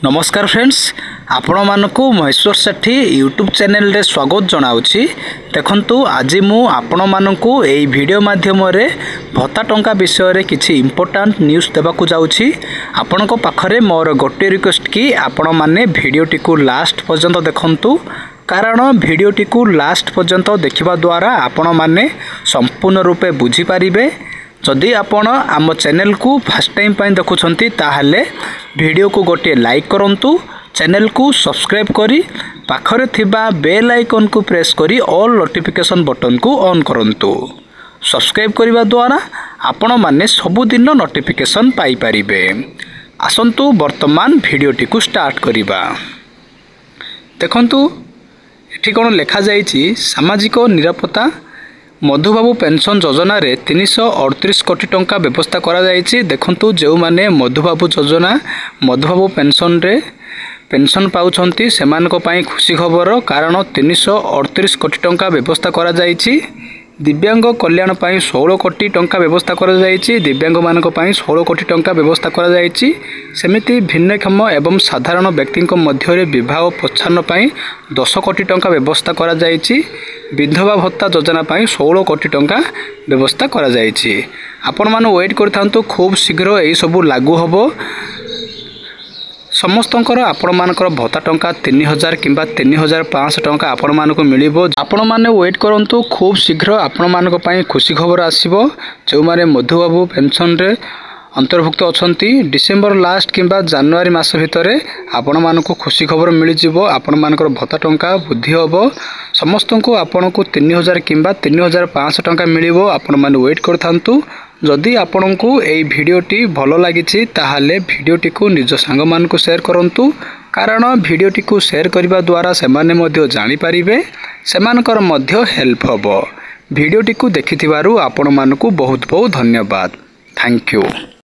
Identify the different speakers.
Speaker 1: नमस्कार फ्रेंड्स, आपण मानकु महेश्वर सेठी YouTube channel रे स्वागत जनाउछि। देखंतु आज मु आपण मानकु एई वीडियो माध्यम रे भत्ता टंका विषय रे किछि इंपोर्टेंट न्यूज़ देबाकू जाउछि। आपनको पाखरे मोर गोटे रिक्वेस्ट कि आपण माने वीडियोटी को लास्ट पर्यंत देखंतु, कारण वीडियोटी को लास्ट पर्यंत देखिबा द्वारा आपण माने संपूर्ण रूपे बुझी पारिबे। जदि आपण आम चैनल को फर्स्ट टाइम पाई देखुछंती ताहले वीडियो को गोटे लाइक करंतु, चैनल को सब्सक्राइब करी पाखरे थिबा बेल आइकन को प्रेस करी ऑल नोटिफिकेशन बटन को ऑन करंतु। सब्सक्राइब करिबा द्वारा आपण माने सबुदिन नोटिफिकेशन पाई पारिबे। आसंतु वर्तमान वीडियोटी को स्टार्ट करिबा। देखंतु एठी कोन लेखा जाईची, सामाजिक निरापत्ता मधुबाबू पेंशन योजना रे 338 कोटी टंका व्यवस्था करा जायछि। देखंतु जो माने मधुबाबू योजना मधुबाबू पेंशन रे पेंशन पाउछंती सेमानको पई खुशी खबर, कारण 338 कोटी टंका व्यवस्था करा जायछि। दिव्यांग कल्याण पई 16 कोटी टंका व्यवस्था करा जायछि। दिव्यांग मानको पई 16 कोटी टंका व्यवस्था करा जायछि। सेमिति भिन्नक्षम एवं साधारण व्यक्तिଙ୍କ मध्यरे विवाह प्रोत्साहन पई 10 कोटी टंका व्यवस्था करा जायछि। विधवा भत्ता योजना पई 16 कोटी टंका व्यवस्था करा जायछि। आपण माने वेट करथांतु, खूब शीघ्र एई सब लागू हबो। समस्तंकर आपण मानकर भत्ता टंका 3000 किंबा 3500 टंका आपण मानको मिलिबो। आपण माने वेट करंतु, खूब शीघ्र आपण मानको पई खुशी खबर आसीबो। जो माने मधुबाबू पेंशन रे अंतर्भुक्त अछंती, डिसेंबर लास्ट किंबा जनवरी मास भितरे आपण मानको खुशी खबर मिलि जिवो। आपण मानकर भत्ता टंका वृद्धि हबो। समस्तंको आपनको 3000 किंबा 3500 टंका मिलिबो। आपण माने वेट करथांतु। जदि आपनको एई भिडियोटी भलो लागिछि ताहाले भिडियोटी को निज सांग मानको शेयर करंतु, कारण भिडियोटी को शेयर करिबा द्वारा सेमाने मध्य जानि पारिबे, सेमानकर मध्य हेल्प हबो। भिडियोटी को देखिथिबारु आपण मानको बहुत बहुत धन्यवाद। Thank you.